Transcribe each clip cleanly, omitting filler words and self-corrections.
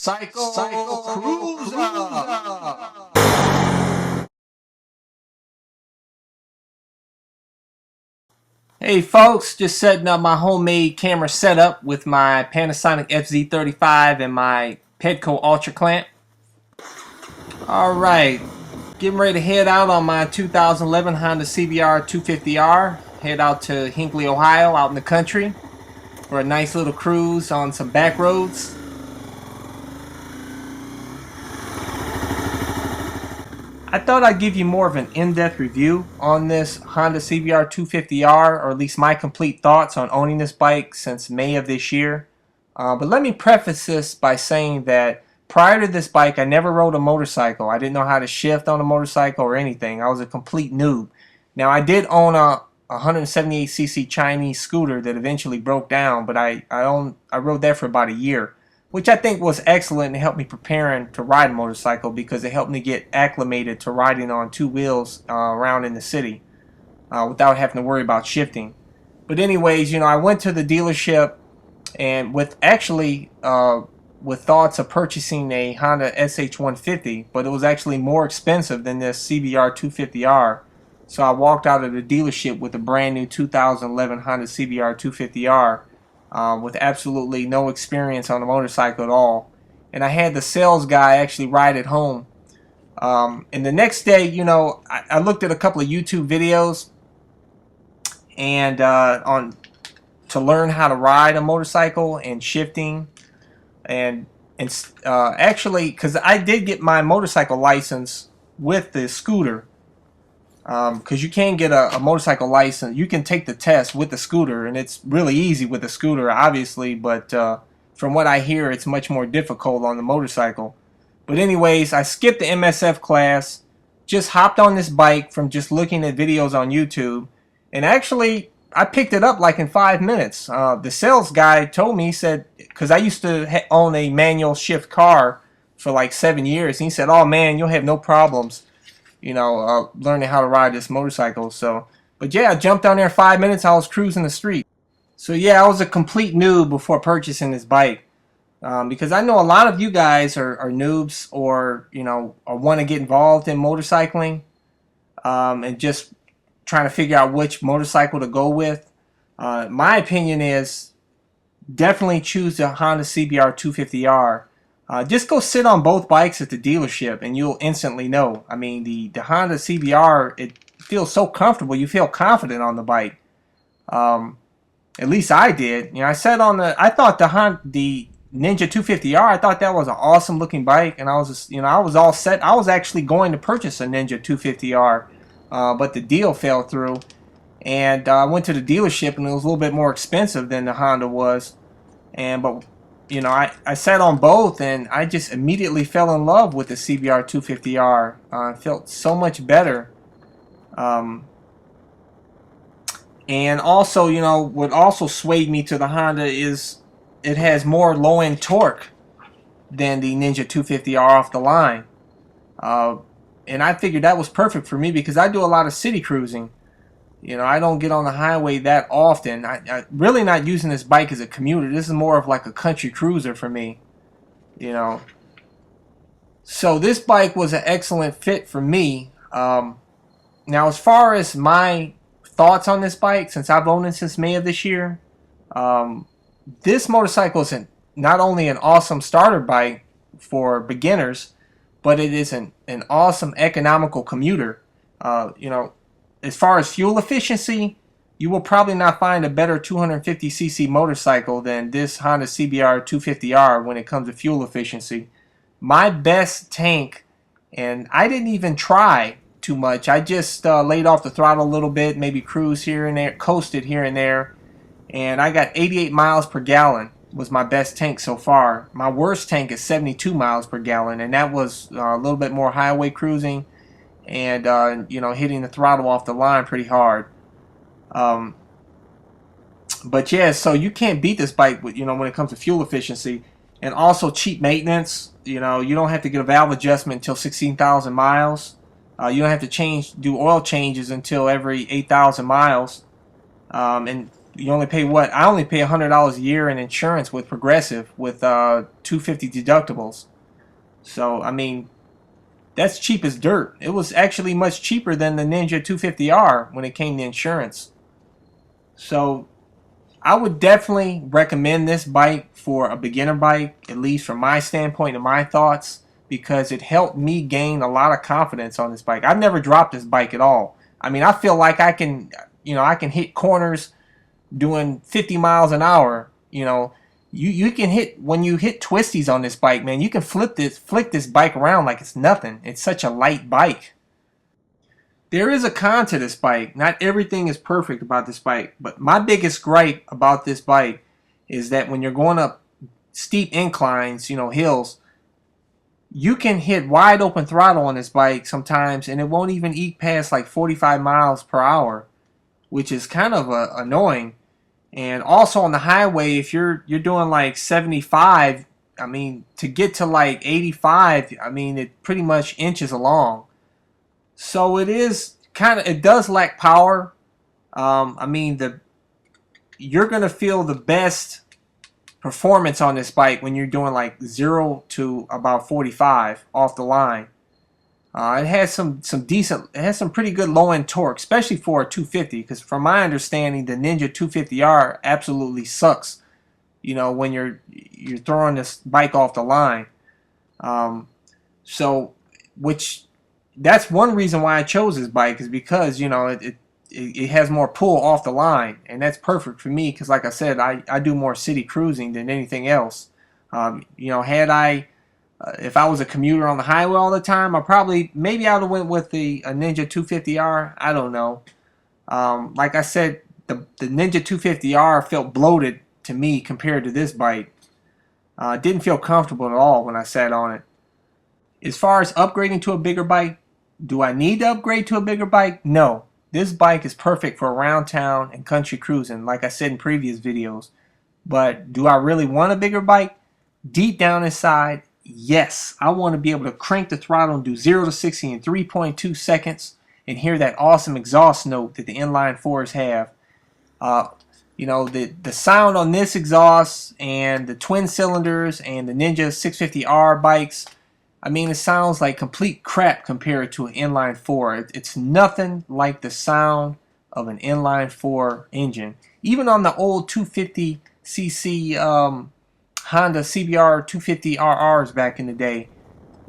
Cycle Cruiser. Hey folks, just setting up my homemade camera setup with my Panasonic FZ35 and my Pedco Ultra clamp. Alright, getting ready to head out on my 2011 Honda CBR250r. Head out to Hinckley, Ohio, out in the country for a nice little cruise on some back roads. I thought I'd give you more of an in-depth review on this Honda CBR250r, or at least my complete thoughts on owning this bike since May of this year. But let me preface this by saying that prior to this bike, I never rode a motorcycle. I didn't know how to shift on a motorcycle or anything. I was a complete noob. Now, I did own a 178cc Chinese scooter that eventually broke down, but I rode that for about a year, which I think was excellent and helped me preparing to ride a motorcycle because it helped me get acclimated to riding on two wheels around in the city without having to worry about shifting. But anyways, I went to the dealership and with thoughts of purchasing a Honda SH150, but it was actually more expensive than this CBR250R. So I walked out of the dealership with a brand new 2011 Honda CBR250R. With absolutely no experience on a motorcycle at all, and I had the sales guy actually ride it home. And the next day, I looked at a couple of YouTube videos and to learn how to ride a motorcycle and shifting, and actually, because I did get my motorcycle license with the scooter. Because you can get a motorcycle license. You can take the test with the scooter, and it's really easy with the scooter, obviously, but from what I hear, it's much more difficult on the motorcycle. But anyways, I skipped the MSF class, just hopped on this bike from just looking at videos on YouTube, and actually, I picked it up like in 5 minutes. The sales guy told me, he said, because I used to own a manual shift car for like 7 years, and he said, "Oh man, you'll have no problems learning how to ride this motorcycle." But yeah, I jumped on there 5 minutes. I was cruising the street. So yeah, I was a complete noob before purchasing this bike, because I know a lot of you guys are noobs, or want to get involved in motorcycling, and just trying to figure out which motorcycle to go with. My opinion is definitely choose the Honda CBR250R. Just go sit on both bikes at the dealership and you'll instantly know. I mean, the Honda CBR, it feels so comfortable. You feel confident on the bike. At least I did. I sat on I thought the Ninja 250R, I thought that was an awesome looking bike, and I was just, I was all set. I was actually going to purchase a Ninja 250R, but the deal fell through, and I went to the dealership and it was a little bit more expensive than the Honda was, but I sat on both, and I just immediately fell in love with the CBR250R. It felt so much better. And also, what also swayed me to the Honda is it has more low-end torque than the Ninja 250R off the line. And I figured that was perfect for me because I do a lot of city cruising. I don't get on the highway that often. I really not using this bike as a commuter. This is more of like a country cruiser for me. So this bike was an excellent fit for me. Now, as far as my thoughts on this bike, since I've owned it since May of this year, this motorcycle is not only an awesome starter bike for beginners, but it is an awesome economical commuter. As far as fuel efficiency, you will probably not find a better 250cc motorcycle than this Honda CBR 250R when it comes to fuel efficiency. My best tank, and I didn't even try too much. I just laid off the throttle a little bit, maybe cruised here and there, coasted here and there, and I got 88 miles per gallon was my best tank so far. My worst tank is 72 miles per gallon, and that was a little bit more highway cruising, and hitting the throttle off the line pretty hard. But yeah, so you can't beat this bike with, when it comes to fuel efficiency, and also cheap maintenance. You don't have to get a valve adjustment until 16,000 miles. You don't have to do oil changes until every 8,000 miles. And You only pay what? I only pay $100 a year in insurance with Progressive with 250 deductibles. So I mean, that's cheap as dirt. It was actually much cheaper than the Ninja 250R when it came to insurance. So I would definitely recommend this bike for a beginner bike, at least from my standpoint and my thoughts, because it helped me gain a lot of confidence on this bike. I've never dropped this bike at all. I mean, I feel like I can, I can hit corners doing 50 miles an hour. You can hit, when you hit twisties on this bike, man, you can flick this bike around like it's nothing. It's such a light bike. There is a con to this bike. Not everything is perfect about this bike, but my biggest gripe about this bike is that when you're going up steep inclines, hills, you can hit wide open throttle on this bike sometimes and it won't even eke past like 45 miles per hour, which is kind of annoying. And also on the highway, if you're doing like 75, I mean, to get to like 85, I mean, it pretty much inches along. So it does lack power. I mean, you're gonna feel the best performance on this bike when you're doing like 0 to about 45 off the line. It has some pretty good low end torque, especially for a 250. Because from my understanding, the Ninja 250R absolutely sucks. When you're throwing this bike off the line. So, which that's one reason why I chose this bike, is because it has more pull off the line, and that's perfect for me because, like I said, I do more city cruising than anything else. Had I if I was a commuter on the highway all the time, maybe I would have went with a Ninja 250R. I don't know. Like I said, the Ninja 250R felt bloated to me compared to this bike. Didn't feel comfortable at all when I sat on it. As far as upgrading to a bigger bike, do I need to upgrade to a bigger bike? No. This bike is perfect for around town and country cruising, like I said in previous videos. But do I really want a bigger bike? Deep down inside, yes. I want to be able to crank the throttle and do 0 to 60 in 3.2 seconds and hear that awesome exhaust note that the inline fours have. The sound on this exhaust and the twin cylinders and the Ninja 650R bikes, I mean, it sounds like complete crap compared to an inline 4. It's nothing like the sound of an inline 4 engine. Even on the old 250cc Honda CBR250r's back in the day,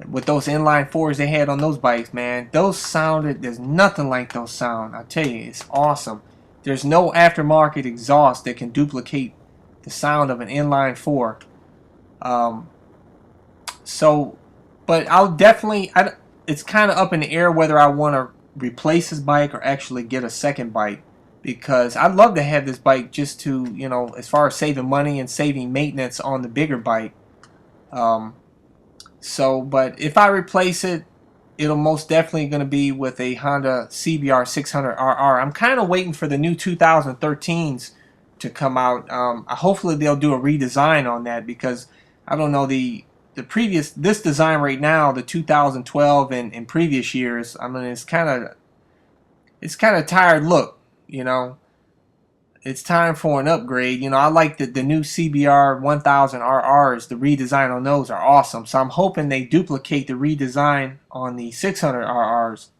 with those inline 4s they had on those bikes, man, there's nothing like those sound. I tell you, it's awesome. There's no aftermarket exhaust that can duplicate the sound of an inline 4. But it's kind of up in the air whether I want to replace this bike or actually get a second bike, because I'd love to have this bike just to, as far as saving money and saving maintenance on the bigger bike. But if I replace it, it'll most definitely going to be with a Honda CBR250r. I'm kind of waiting for the new 2013s to come out. Hopefully they'll do a redesign on that, because I don't know, this design right now, the 2012 and previous years, I mean, it's kind of tired look. It's time for an upgrade. I like the new CBR1000RRs. The redesign on those are awesome. So I'm hoping they duplicate the redesign on the 600RRs.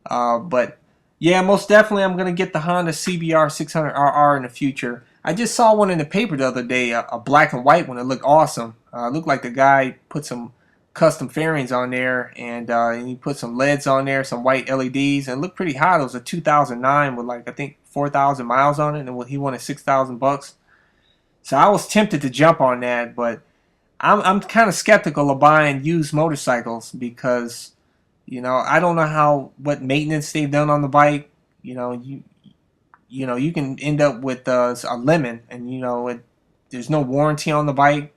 But yeah, most definitely I'm going to get the Honda CBR600RR in the future. I just saw one in the paper the other day, a black and white one. It looked awesome. It looked like the guy put some custom fairings on there, and he put some LEDs on there, some white LEDs, and it looked pretty hot. It was a 2009 with like, I think, 4,000 miles on it, and he wanted $6,000. So I was tempted to jump on that, but I'm kind of skeptical of buying used motorcycles because, I don't know what maintenance they've done on the bike. You can end up with a lemon, and there's no warranty on the bike,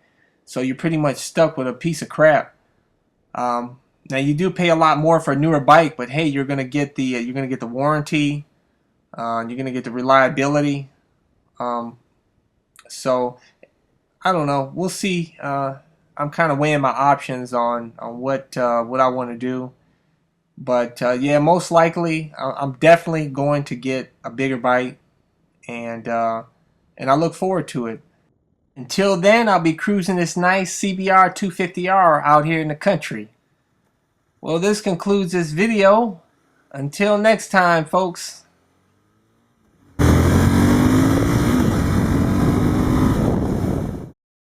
so you're pretty much stuck with a piece of crap. Now you do pay a lot more for a newer bike, but hey, you're gonna get the warranty, you're gonna get the reliability. So I don't know. We'll see. I'm kind of weighing my options on what I want to do. But yeah, most likely I'm definitely going to get a bigger bike, and and I look forward to it. Until then, I'll be cruising this nice CBR250R out here in the country. Well, this concludes this video. Until next time, folks.